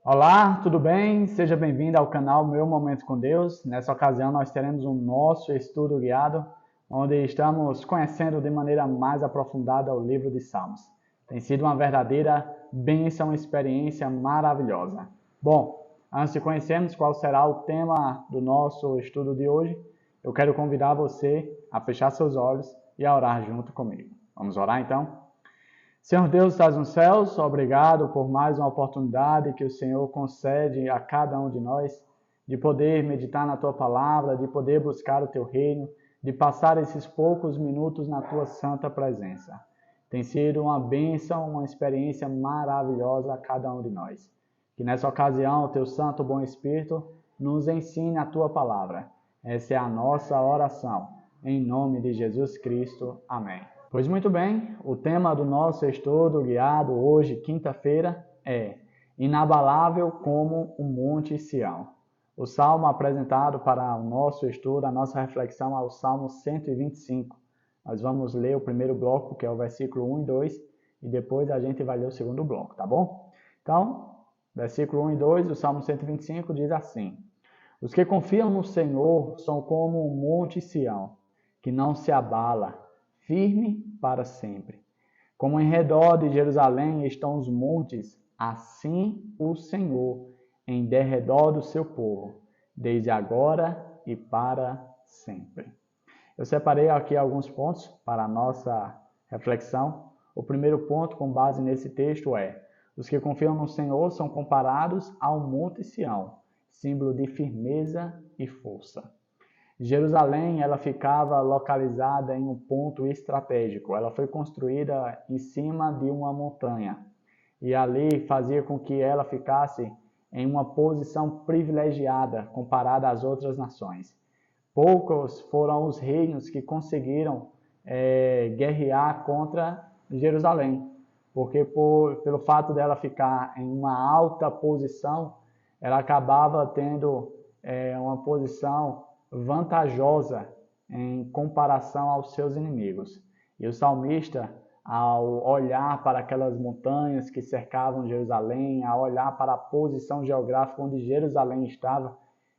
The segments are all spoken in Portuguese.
Olá, tudo bem? Seja bem-vindo ao canal Meu Momento com Deus. Nessa ocasião nós teremos o nosso estudo guiado, onde estamos conhecendo de maneira mais aprofundada o livro de Salmos. Tem sido uma verdadeira bênção, uma experiência maravilhosa. Bom, antes de conhecermos qual será o tema do nosso estudo de hoje, eu quero convidar você a fechar seus olhos e a orar junto comigo. Vamos orar então? Senhor Deus, que estás nos céus, obrigado por mais uma oportunidade que o Senhor concede a cada um de nós de poder meditar na tua palavra, de poder buscar o teu reino, de passar esses poucos minutos na tua santa presença. Tem sido uma bênção, uma experiência maravilhosa a cada um de nós. Que nessa ocasião o teu Santo Bom Espírito nos ensine a tua palavra. Essa é a nossa oração. Em nome de Jesus Cristo. Amém. Pois muito bem, o tema do nosso estudo guiado hoje, quinta-feira, é Inabalável como o Monte Sião. O salmo apresentado para o nosso estudo, a nossa reflexão, é o Salmo 125. Nós vamos ler o primeiro bloco, que é o versículo 1 e 2, e depois a gente vai ler o segundo bloco, tá bom? Então, versículo 1 e 2 do Salmo 125 diz assim: Os que confiam no Senhor são como o Monte Sião, que não se abala, firme para sempre. Como em redor de Jerusalém estão os montes, assim o Senhor em derredor do seu povo, desde agora e para sempre. Eu separei aqui alguns pontos para a nossa reflexão. O primeiro ponto, com base nesse texto, é: os que confiam no Senhor são comparados ao Monte Sião, símbolo de firmeza e força. Jerusalém, ela ficava localizada em um ponto estratégico. Ela foi construída em cima de uma montanha e ali fazia com que ela ficasse em uma posição privilegiada comparada às outras nações. Poucos foram os reinos que conseguiram guerrear contra Jerusalém, porque pelo fato dela ficar em uma alta posição, ela acabava tendo uma posição vantajosa em comparação aos seus inimigos. E o salmista, ao olhar para aquelas montanhas que cercavam Jerusalém, ao olhar para a posição geográfica onde Jerusalém estava,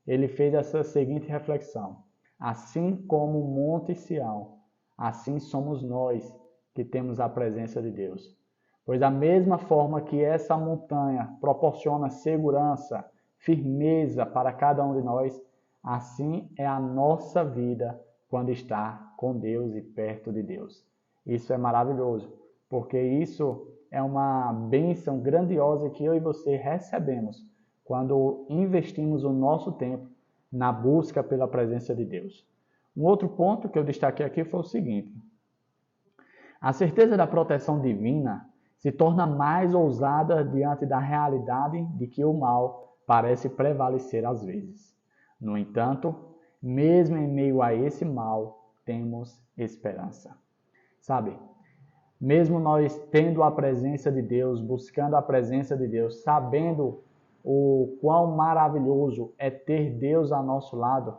ele fez essa seguinte reflexão: assim como o Monte Sião, assim somos nós que temos a presença de Deus. Pois da mesma forma que essa montanha proporciona segurança, firmeza para cada um de nós, assim é a nossa vida quando está com Deus e perto de Deus. Isso é maravilhoso, porque isso é uma bênção grandiosa que eu e você recebemos quando investimos o nosso tempo na busca pela presença de Deus. Um outro ponto que eu destaquei aqui foi o seguinte: a certeza da proteção divina se torna mais ousada diante da realidade de que o mal parece prevalecer às vezes. No entanto, mesmo em meio a esse mal, temos esperança. Sabe, mesmo nós tendo a presença de Deus, buscando a presença de Deus, sabendo o quão maravilhoso é ter Deus ao nosso lado,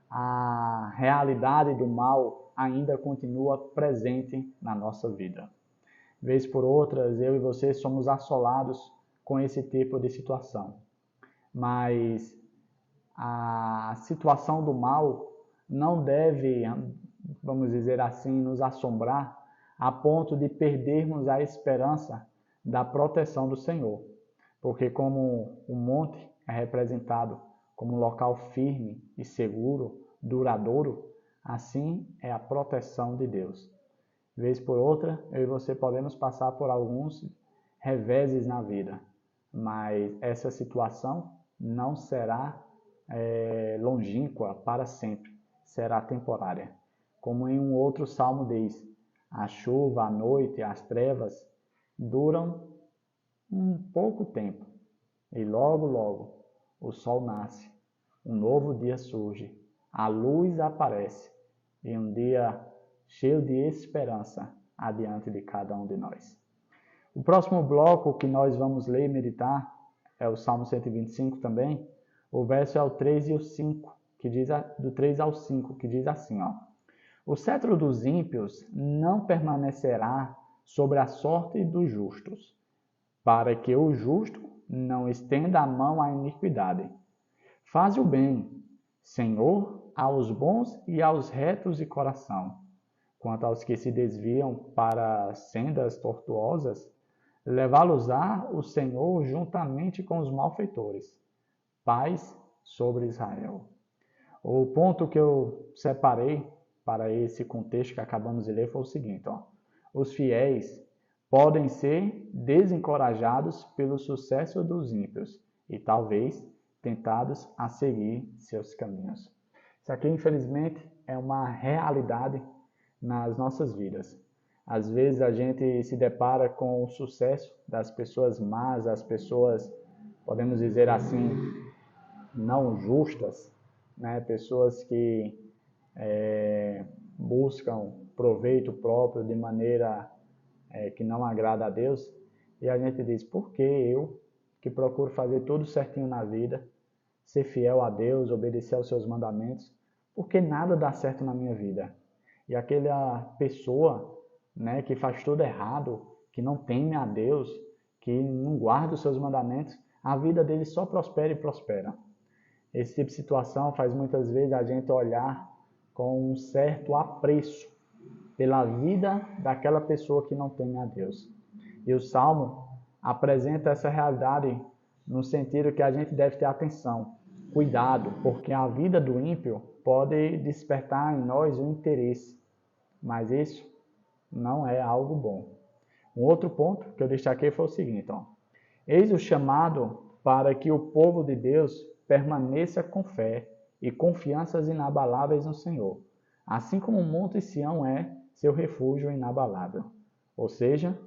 a realidade do mal ainda continua presente na nossa vida. Vez por outras, eu e você somos assolados com esse tipo de situação. Mas a situação do mal não deve, vamos dizer assim, nos assombrar a ponto de perdermos a esperança da proteção do Senhor. Porque como o monte é representado como um local firme e seguro, duradouro, assim é a proteção de Deus. Vez por outra, eu e você podemos passar por alguns reveses na vida, mas essa situação não será longínqua para sempre, será temporária. Como em um outro salmo diz: a chuva, a noite, as trevas duram um pouco tempo e logo, logo o sol nasce, um novo dia surge, a luz aparece e um dia cheio de esperança adiante de cada um de nós. O próximo bloco que nós vamos ler e meditar é o Salmo 125 também. O verso é o 3 e o 5, que diz, do 3 ao 5, que diz assim, ó: o cetro dos ímpios não permanecerá sobre a sorte dos justos, para que o justo não estenda a mão à iniquidade. Faze o bem, Senhor, aos bons e aos retos de coração. Quanto aos que se desviam para sendas tortuosas, levá-los-á o Senhor juntamente com os malfeitores. Paz sobre Israel. O ponto que eu separei para esse contexto que acabamos de ler foi o seguinte: os fiéis podem ser desencorajados pelo sucesso dos ímpios e talvez tentados a seguir seus caminhos. Isso aqui, infelizmente, é uma realidade nas nossas vidas. Às vezes a gente se depara com o sucesso das pessoas más, as pessoas, podemos dizer assim, não justas, né? Pessoas que buscam proveito próprio de maneira que não agrada a Deus, e a gente diz: por que eu, que procuro fazer tudo certinho na vida, ser fiel a Deus, obedecer aos seus mandamentos, por que nada dá certo na minha vida? E aquela pessoa, né, que faz tudo errado, que não teme a Deus, que não guarda os seus mandamentos, a vida dele só prospera e prospera. Esse tipo de situação faz muitas vezes a gente olhar com um certo apreço pela vida daquela pessoa que não teme a Deus. E o Salmo apresenta essa realidade no sentido que a gente deve ter atenção, cuidado, porque a vida do ímpio pode despertar em nós o interesse, mas isso não é algo bom. Um outro ponto que eu destaquei foi o seguinte: eis o chamado para que o povo de Deus permaneça com fé e confianças inabaláveis no Senhor, assim como o Monte Sião é seu refúgio inabalável. Ou seja,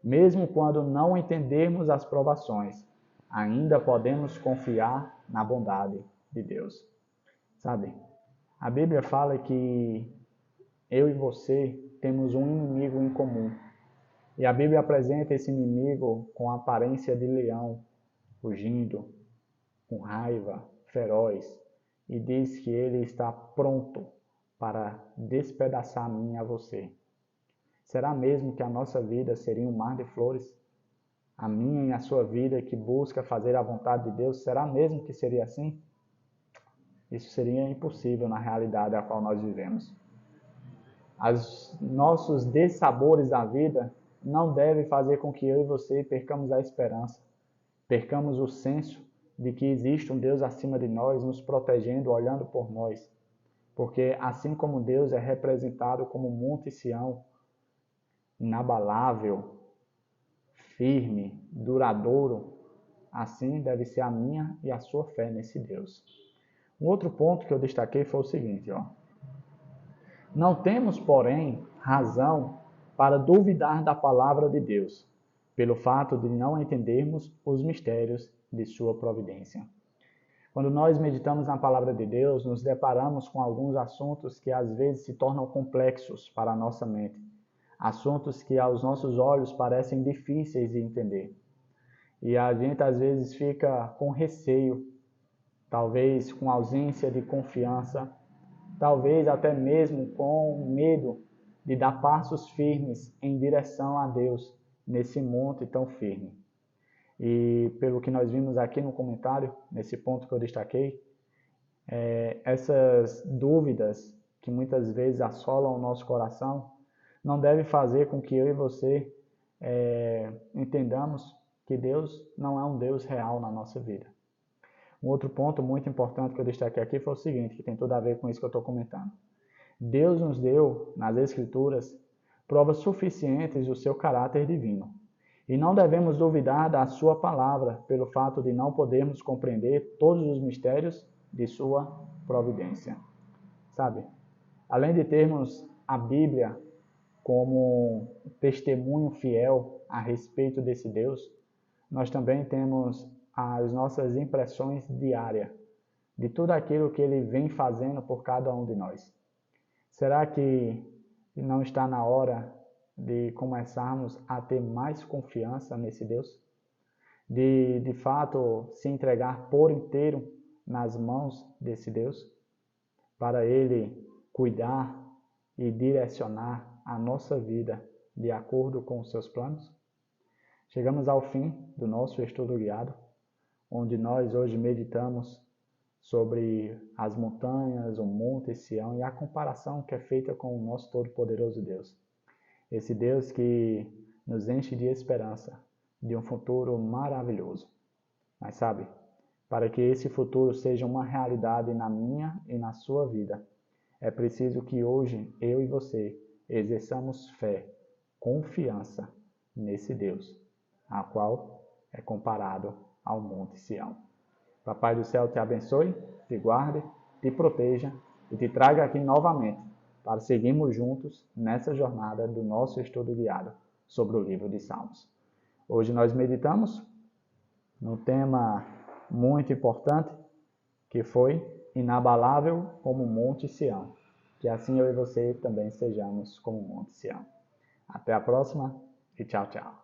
mesmo quando não entendermos as provações, ainda podemos confiar na bondade de Deus. Sabe, a Bíblia fala que eu e você temos um inimigo em comum. E a Bíblia apresenta esse inimigo com a aparência de leão, rugindo, com raiva, feroz, e diz que ele está pronto para despedaçar a mim e a você. Será mesmo que a nossa vida seria um mar de flores? A minha e a sua vida que busca fazer a vontade de Deus, será mesmo que seria assim? Isso seria impossível na realidade a qual nós vivemos. Os nossos dessabores da vida não devem fazer com que eu e você percamos a esperança, percamos o senso de que existe um Deus acima de nós, nos protegendo, olhando por nós. Porque assim como Deus é representado como Monte Sião, inabalável, firme, duradouro, assim deve ser a minha e a sua fé nesse Deus. Um outro ponto que eu destaquei foi o seguinte: não temos, porém, razão para duvidar da palavra de Deus, pelo fato de não entendermos os mistérios de sua providência. Quando nós meditamos na palavra de Deus, nos deparamos com alguns assuntos que às vezes se tornam complexos para a nossa mente, assuntos que aos nossos olhos parecem difíceis de entender. E a gente às vezes fica com receio, talvez com ausência de confiança, talvez até mesmo com medo de dar passos firmes em direção a Deus nesse monte tão firme. E pelo que nós vimos aqui no comentário, nesse ponto que eu destaquei, essas dúvidas que muitas vezes assolam o nosso coração não devem fazer com que eu e você entendamos que Deus não é um Deus real na nossa vida. Um outro ponto muito importante que eu destaquei aqui foi o seguinte, que tem tudo a ver com isso que eu estou comentando. Deus nos deu, nas Escrituras, provas suficientes do seu caráter divino. E não devemos duvidar da sua palavra, pelo fato de não podermos compreender todos os mistérios de sua providência. Sabe, além de termos a Bíblia como testemunho fiel a respeito desse Deus, nós também temos as nossas impressões diárias de tudo aquilo que Ele vem fazendo por cada um de nós. Será que não está na hora de começarmos a ter mais confiança nesse Deus? De fato, se entregar por inteiro nas mãos desse Deus, para Ele cuidar e direcionar a nossa vida de acordo com os seus planos? Chegamos ao fim do nosso estudo guiado. onde nós hoje meditamos sobre as montanhas, o Monte Sião e a comparação que é feita com o nosso Todo-Poderoso Deus. Esse Deus que nos enche de esperança de um futuro maravilhoso. Mas sabe, para que esse futuro seja uma realidade na minha e na sua vida, é preciso que hoje eu e você exerçamos fé, confiança nesse Deus, a qual é comparado ao Monte Sião. Papai do céu te abençoe, te guarde, te proteja e te traga aqui novamente para seguirmos juntos nessa jornada do nosso estudo guiado sobre o livro de Salmos. Hoje nós meditamos num tema muito importante que foi inabalável como o Monte Sião. Que assim eu e você também sejamos como o Monte Sião. Até a próxima e tchau, tchau.